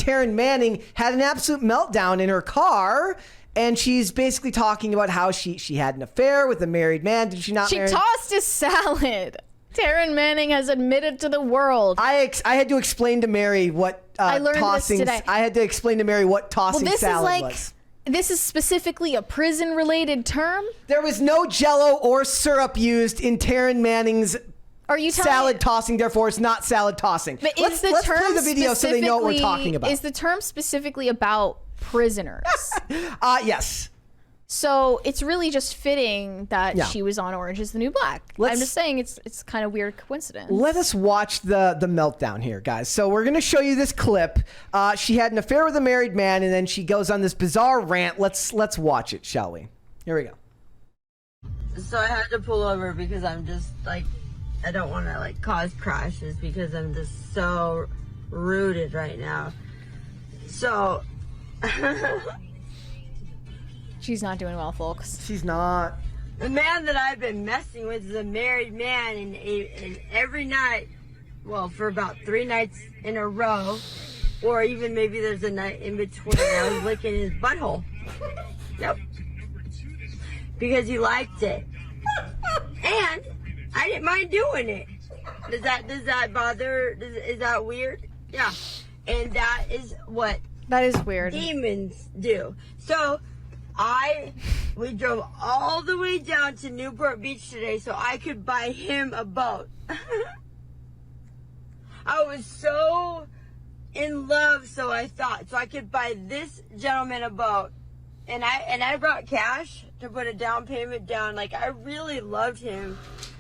Taryn Manning had an absolute meltdown in her car. And she's basically talking about how she had an affair with a married man. Did she not? She tossed his salad. Taryn Manning has admitted to the world. I had to explain to Mary what I learned tossing. this today. I had to explain to Mary what tossing salad was. This is specifically a prison-related term? There was no Jell-O or syrup used in Taryn Manning's salad tossing, therefore it's not salad tossing. But let's play the video so they know what we're talking about. Is the term specifically about prisoners? Yes. So it's really just fitting that she was on Orange is the New Black. I'm just saying it's kind of weird coincidence. Let us watch the meltdown here, guys. So we're going to show you this clip. She had an affair with a married man, and then she goes on this bizarre rant. Let's watch it, shall we? Here we go. So I had to pull over because I'm just like, I don't want to like cause crashes because I'm just so rooted right now. So she's not doing well, folks. She's not. The man that I've been messing with is a married man, and every night, well, for about 3 nights in a row, or even maybe there's a night in between, I was licking his butthole. Yep. Because he liked it. And I didn't mind doing it. Does that bother? Is that weird? Yeah. And that is what weird. Demons do. So we drove all the way down to Newport Beach today so I could buy him a boat. I was so in love, so I thought, so I could buy this gentleman a boat. And I brought cash to put a down payment down. Like, I really loved him.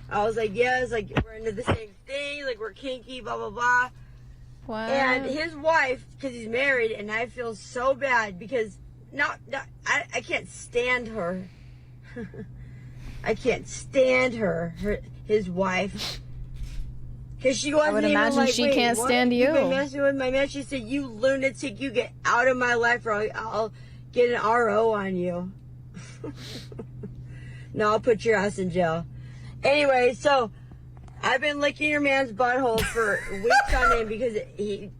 I was like, yes, like, we're into the same thing, like, we're kinky, blah, blah, blah. Wow. And his wife, because he's married, and I feel so bad because I can't stand her. I can't stand his wife. Because she wasn't even imagine like, she can't stand you. You've been messing with my man. She said, you lunatic, you get out of my life or I'll get an RO on you. No, I'll put your ass in jail. Anyway, so I've been licking your man's butthole for weeks on end because he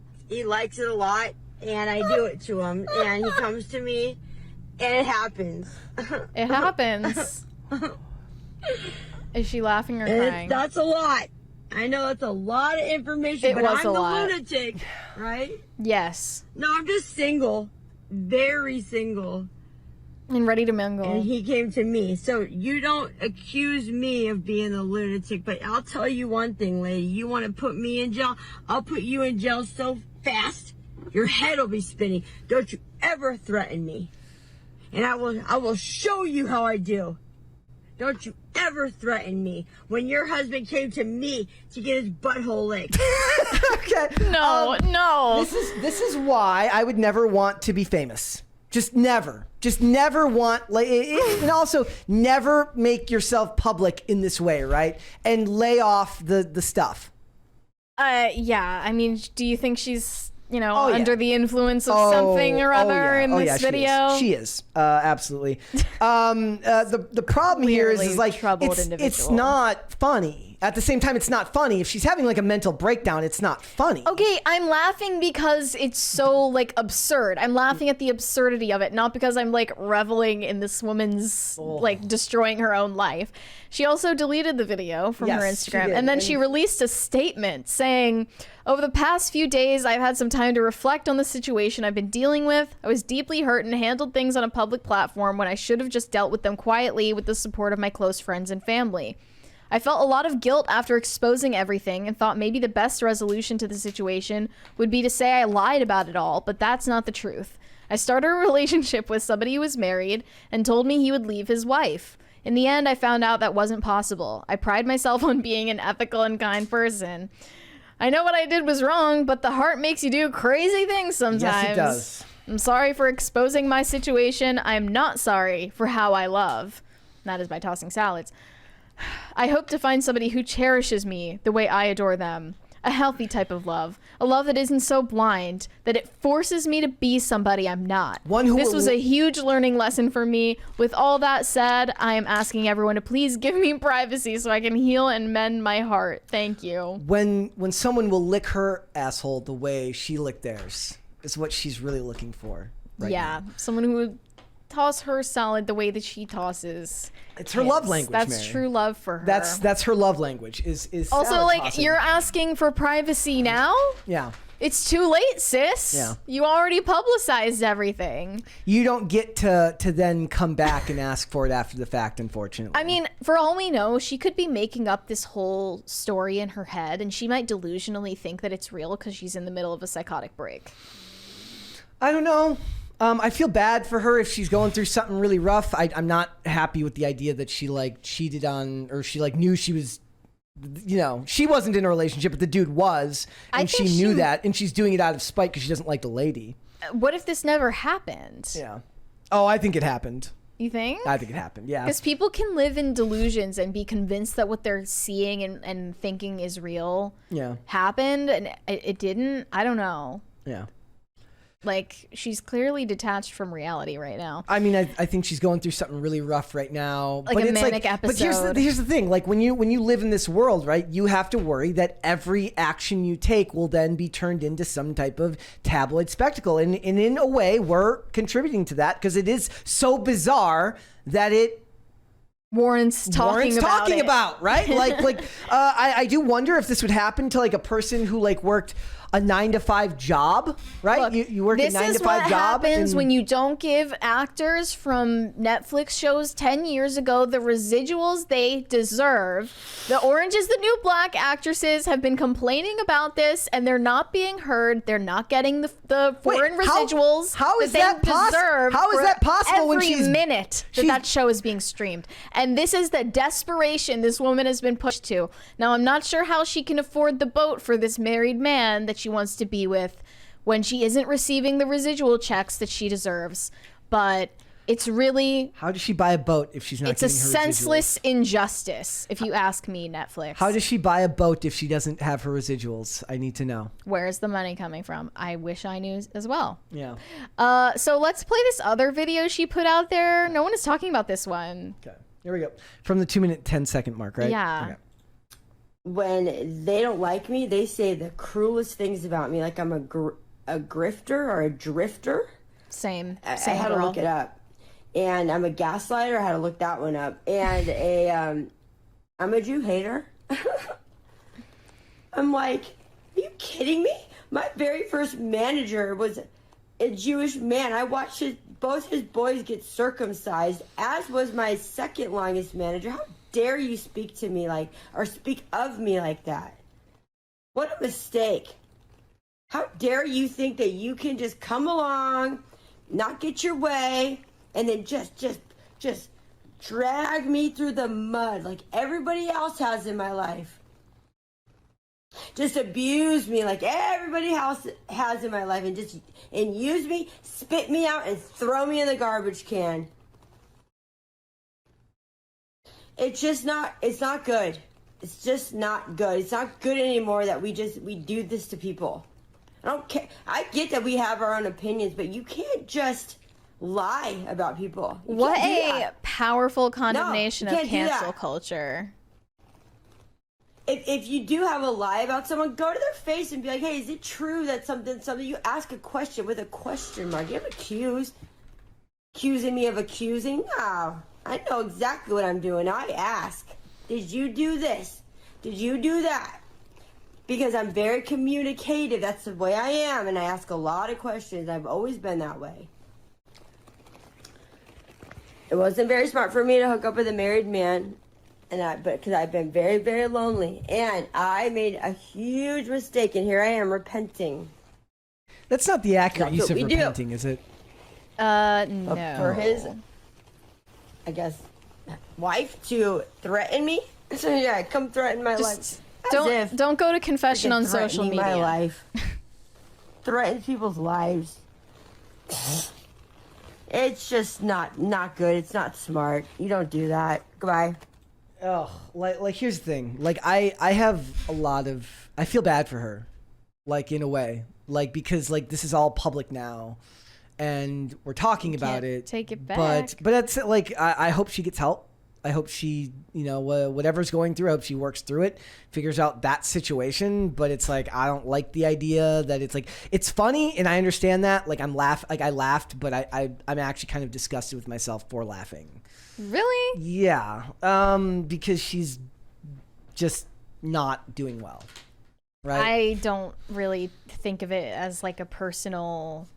likes it a lot, and I do it to him, and he comes to me, and it happens. It happens. Is she laughing or crying? That's a lot. I know that's a lot of information, but I'm the lunatic, right? Yes. No, I'm just single. Very single. And ready to mingle. And he came to me. So you don't accuse me of being a lunatic, but I'll tell you one thing, lady. You want to put me in jail? I'll put you in jail so fast, your head will be spinning. Don't you ever threaten me. And I will show you how I do. Don't you ever threaten me. When your husband came to me to get his butthole licked. Okay. No. This is why I would never want to be famous. Just never want, like, and also never make yourself public in this way, right? And lay off the stuff. Yeah. I mean, do you think she's, under the influence of something or other in this video? She is. Absolutely. The problem here is like, it's not funny. At the same time, it's not funny. If she's having like a mental breakdown, it's not funny. Okay, I'm laughing because it's so like absurd. I'm laughing at the absurdity of it, not because I'm like reveling in this woman's like destroying her own life. She also deleted the video from her Instagram, and then she released a statement saying, over the past few days, I've had some time to reflect on the situation I've been dealing with. I was deeply hurt and handled things on a public platform when I should have just dealt with them quietly with the support of my close friends and family. I felt a lot of guilt after exposing everything and thought maybe the best resolution to the situation would be to say I lied about it all, but that's not the truth. I started a relationship with somebody who was married and told me he would leave his wife. In the end, I found out that wasn't possible. I pride myself on being an ethical and kind person. I know what I did was wrong, but the heart makes you do crazy things sometimes. Yes, it does. I'm sorry for exposing my situation. I'm not sorry for how I love. That is by tossing salads. I hope to find somebody who cherishes me the way I adore them. A healthy type of love. A love that isn't so blind that it forces me to be somebody I'm not. This was a huge learning lesson for me. With all that said, I am asking everyone to please give me privacy so I can heal and mend my heart. Thank you. When someone will lick her asshole the way she licked theirs, is what she's really looking for right yeah, now. someone who would toss her salad the way that she tosses. It's her love language, That's Mary. true love for her. That's her love language is also salad like tossing. you're asking for privacy now. Yeah. It's too late, sis. Yeah. You already publicized everything. You don't get to then come back and ask for it after the fact, unfortunately. I mean, for all we know, she could be making up this whole story in her head, and she might delusionally think that it's real because she's in the middle of a psychotic break. I don't know. I feel bad for her if she's going through something really rough. I'm not happy with the idea that she like cheated on, or she like knew she was, you know, she wasn't in a relationship, but the dude was, and she knew that, and she's doing it out of spite because she doesn't like the lady. What if this never happened? Yeah. Oh, I think it happened. You think? I think it happened, yeah. Because people can live in delusions and be convinced that what they're seeing and thinking is real happened, and it didn't. I don't know. Yeah. Like, she's clearly detached from reality right now. I mean, I think she's going through something really rough right now. Like but a it's manic episode. But here's the thing. Like, when you live in this world, right, you have to worry that every action you take will then be turned into some type of tabloid spectacle. And in a way, we're contributing to that because it is so bizarre that it Warren's talking about, right? I do wonder if this would happen to like a person who like worked a 9-to-5 job, right? Look, you work a 9-to-5 job. This is what happens when you don't give actors from Netflix shows 10 years ago the residuals they deserve. The Orange is the New Black actresses have been complaining about this, and they're not being heard. They're not getting the foreign residuals how is that they deserve. How is that possible when every minute that show is being streamed? And this is the desperation this woman has been pushed to. Now, I'm not sure how she can afford the boat for this married man that she wants to be with when she isn't receiving the residual checks that she deserves. But it's really... How does she buy a boat if she's not getting her It's a senseless injustice, if you ask me, Netflix. How does she buy a boat if she doesn't have her residuals? I need to know. Where's the money coming from? I wish I knew as well. Yeah. So let's play this other video she put out there. No one is talking about this one. Okay. Here we go. From the 2-minute, 10-second mark, right? Yeah. Okay. When they don't like me, they say the cruelest things about me, like I'm a grifter or a drifter. Same I had girl. to look it up. And I'm a gaslighter. I had to look that one up. And I'm a Jew hater. I'm like, are you kidding me? My very first manager was a Jewish man. I watched both his boys get circumcised, as was my second longest manager. How dare you speak to me or speak of me like that? What a mistake. How dare you think that you can just come along, not get your way, and then just drag me through the mud like everybody else has in my life. Just abuse me like everybody else has in my life, and use me, spit me out, and throw me in the garbage can. It's not good. It's just not good. It's not good anymore that we do this to people. I don't care. I get that we have our own opinions, but you can't just lie about people. What a powerful condemnation of can't do cancel that. culture. If you do have a lie about someone, go to their face and be like, hey, is it true that something, you ask a question with a question mark. You have accusing me of accusing? No, I know exactly what I'm doing. I ask, did you do this? Did you do that? Because I'm very communicative. That's the way I am. And I ask a lot of questions. I've always been that way. It wasn't very smart for me to hook up with a married man. Because I've been very, very lonely. And I made a huge mistake. And here I am repenting. That's not the accurate That's use of what we do. repenting, is it? No. For his, I guess, wife to threaten me. So yeah, come threaten my life. Don't go to confession on social media. My life. Threatens people's lives. It's just not good. It's not smart. You don't do that. Goodbye. Oh, like here's the thing. Like I have a lot of, I feel bad for her, like in a way, like because like this is all public now, and we're talking about it. Take it back. But that's like I hope she gets help. I hope she, whatever's going through, I hope she works through it, figures out that situation. But it's like, I don't like the idea that it's like, it's funny. And I understand that. Like I laughed, but I'm actually kind of disgusted with myself for laughing. Really? Yeah. Because she's just not doing well. Right. I don't really think of it as like a personal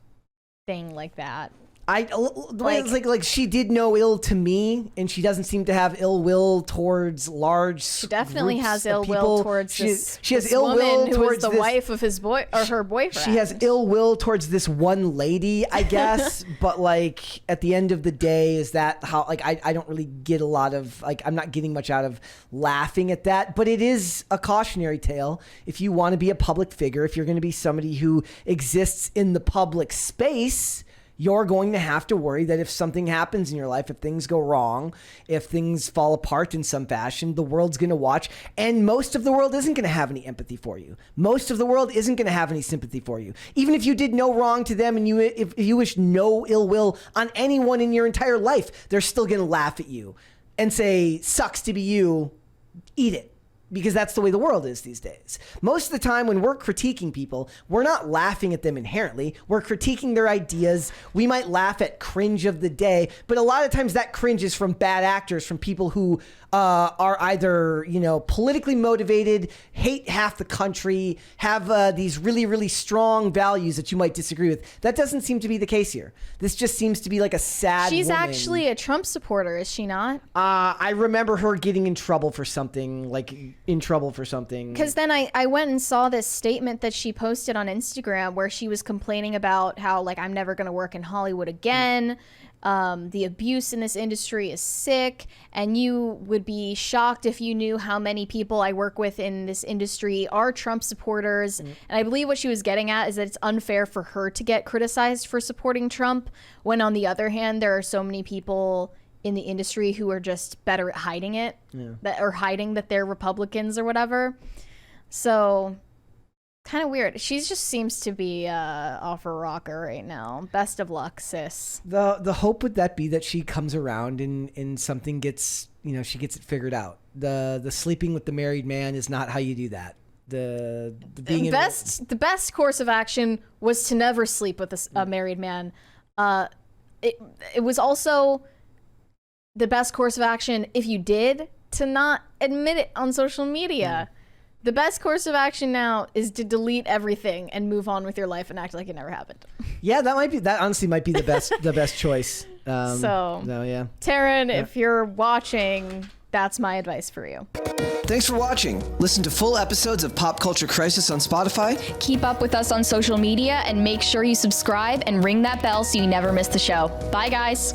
thing like that. Like she did no ill to me, and she doesn't seem to have ill will towards large. She definitely groups has of ill people. will towards she this has ill woman will who towards is the wife of his her boyfriend. She has ill will towards this one lady, I guess. But like at the end of the day, is that how? Like I don't really get a lot of like I'm not getting much out of laughing at that. But it is a cautionary tale. If you want to be a public figure, if you're going to be somebody who exists in the public space, you're going to have to worry that if something happens in your life, if things go wrong, if things fall apart in some fashion, the world's going to watch. And most of the world isn't going to have any empathy for you. Most of the world isn't going to have any sympathy for you. Even if you did no wrong to them and if you wish no ill will on anyone in your entire life, they're still going to laugh at you and say, sucks to be you, eat it. Because that's the way the world is these days. Most of the time when we're critiquing people, we're not laughing at them inherently. We're critiquing their ideas. We might laugh at cringe of the day, but a lot of times that cringe is from bad actors, from people who are either, politically motivated, hate half the country, have these really, really strong values that you might disagree with. That doesn't seem to be the case here. This just seems to be like a sad She's woman. actually a Trump supporter, is she not? I remember her getting in trouble for something, Because then I went and saw this statement that she posted on Instagram where she was complaining about how, like, I'm never going to work in Hollywood again. The abuse in this industry is sick, and you would be shocked if you knew how many people I work with in this industry are Trump supporters. And I believe what she was getting at is that it's unfair for her to get criticized for supporting Trump, when on the other hand, there are so many people in the industry who are just better at hiding it, hiding that they're Republicans or whatever. So kind of weird. She just seems to be off her rocker right now. Best of luck, sis. The hope would that be that she comes around and something gets, she gets it figured out. The sleeping with the married man is not how you do that. The best course of action was to never sleep with a married man. It was also the best course of action, if you did, to not admit it on social media. The best course of action now is to delete everything and move on with your life and act like it never happened. Yeah, that honestly might be the best choice. Taryn, if you're watching, that's my advice for you. Thanks for watching. Listen to full episodes of Pop Culture Crisis on Spotify. Keep up with us on social media and make sure you subscribe and ring that bell so you never miss the show. Bye, guys.